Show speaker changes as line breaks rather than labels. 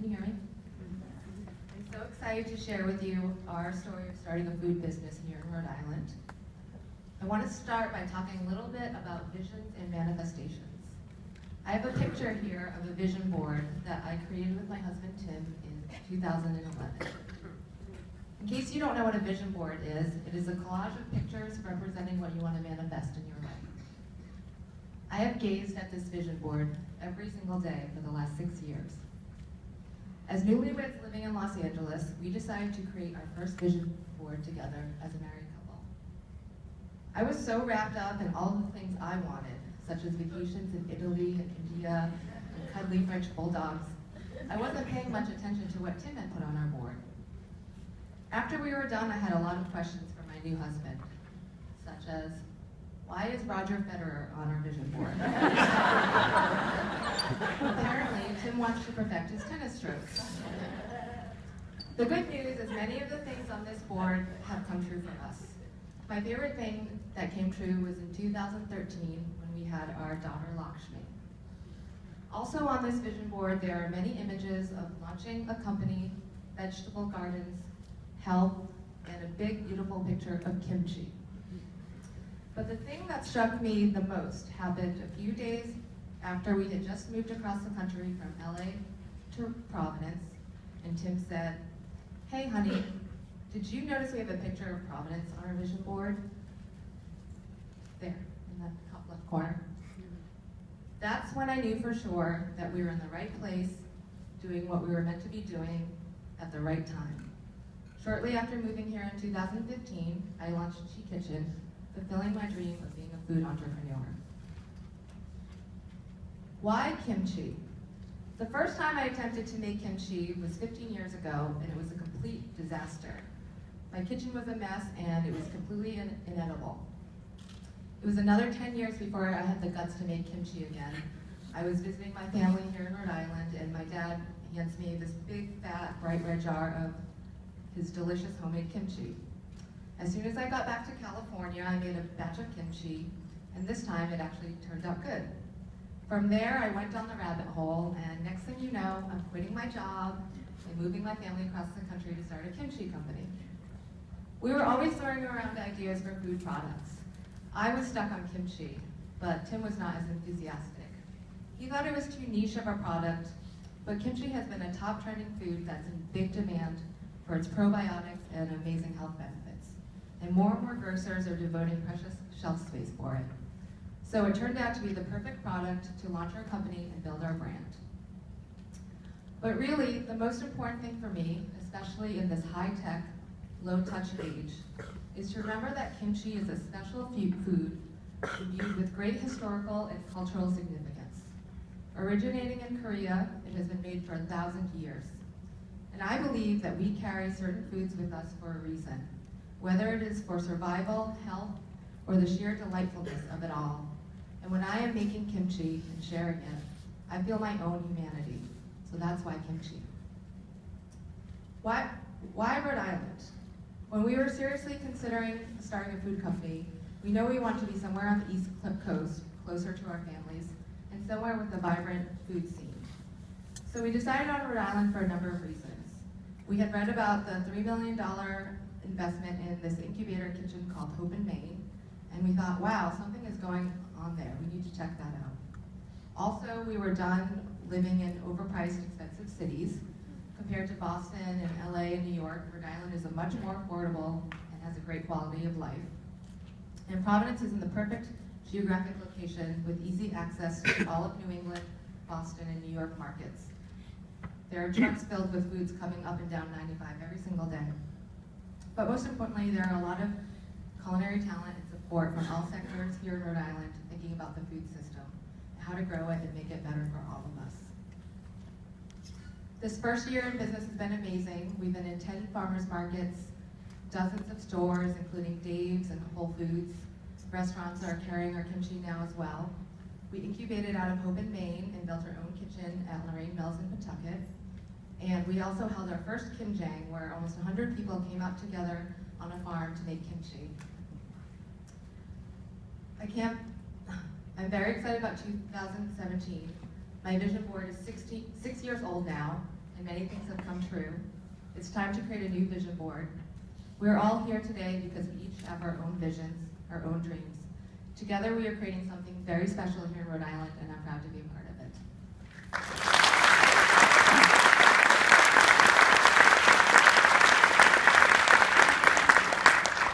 you hear me? I'm so excited to share with you our story of starting a food business here in Rhode Island. I want to start by talking a little bit about visions and manifestations. I have a picture here of a vision board that I created with my husband Tim in 2011. In case you don't know what a vision board is, it is a collage of pictures representing what you want to manifest in your life. I have gazed at this vision board every single day for the last 6 years. As newlyweds living in Los Angeles, we decided to create our first vision board together as a married couple. I was so wrapped up in all the things I wanted, such as vacations in Italy and India and cuddly French bulldogs, I wasn't paying much attention to what Tim had put on our board. After we were done, I had a lot of questions for my new husband, such as, why is Roger Federer on our vision board? Apparently, Tim wants to perfect his tennis strokes. The good news is many of the things on this board have come true for us. My favorite thing that came true was in 2013 when we had our daughter Lakshmi. Also on this vision board, there are many images of launching a company, vegetable gardens, health, and a big, beautiful picture of kimchi. But the thing that struck me the most happened a few days after we had just moved across the country from LA to Providence, and Tim said, "Hey honey, did you notice we have a picture of Providence on our vision board?" There, in the top left corner. That's when I knew for sure that we were in the right place, doing what we were meant to be doing at the right time. Shortly after moving here in 2015, I launched She Kitchen, fulfilling my dream of being a food entrepreneur. Why kimchi? The first time I attempted to make kimchi was 15 years ago, and it was a complete disaster. My kitchen was a mess, and it was completely inedible. It was another 10 years before I had the guts to make kimchi again. I was visiting my family here in Rhode Island, and my dad hands me this big, fat, bright red jar of his delicious homemade kimchi. As soon as I got back to California, I made a batch of kimchi, and this time it actually turned out good. From there, I went down the rabbit hole, and next thing you know, I'm quitting my job and moving my family across the country to start a kimchi company. We were always throwing around ideas for food products. I was stuck on kimchi, but Tim was not as enthusiastic. He thought it was too niche of a product, but kimchi has been a top trending food that's in big demand for its probiotics and amazing health benefits. And more grocers are devoting precious shelf space for it. So it turned out to be the perfect product to launch our company and build our brand. But really, the most important thing for me, especially in this high-tech, low-touch age, is to remember that kimchi is a special food imbued with great historical and cultural significance. Originating in Korea, it has been made for 1,000 years. And I believe that we carry certain foods with us for a reason, whether it is for survival, health, or the sheer delightfulness of it all. And when I am making kimchi and sharing it, I feel my own humanity. So that's why kimchi. Why Rhode Island? When we were seriously considering starting a food company, we know we want to be somewhere on the East Coast, closer to our families, and somewhere with a vibrant food scene. So we decided on Rhode Island for a number of reasons. We had read about the $3 million investment in this incubator kitchen called Hope in Maine, and we thought, wow, something is going on there. We need to check that out. Also, we were done living in overpriced, expensive cities. Compared to Boston and LA and New York, Rhode Island is a much more affordable and has a great quality of life. And Providence is in the perfect geographic location with easy access to all of New England, Boston, and New York markets. There are trucks filled with foods coming up and down 95 every single day. But most importantly, there are a lot of culinary talent and support from all sectors here in Rhode Island thinking about the food system, how to grow it and make it better for all of us. This first year in business has been amazing. We've been in 10 farmers markets, dozens of stores, including Dave's and Whole Foods. Restaurants are carrying our kimchi now as well. We incubated out of Hope in Maine and built our own kitchen at Lorraine Mills in Pawtucket. And we also held our first kimjang, where almost 100 people came out together on a farm to make kimchi. I'm very excited about 2017. My vision board is 6 years old now, and many things have come true. It's time to create a new vision board. We're all here today because we each have our own visions, our own dreams. Together we are creating something very special here in Rhode Island, and I'm proud to be a part of it.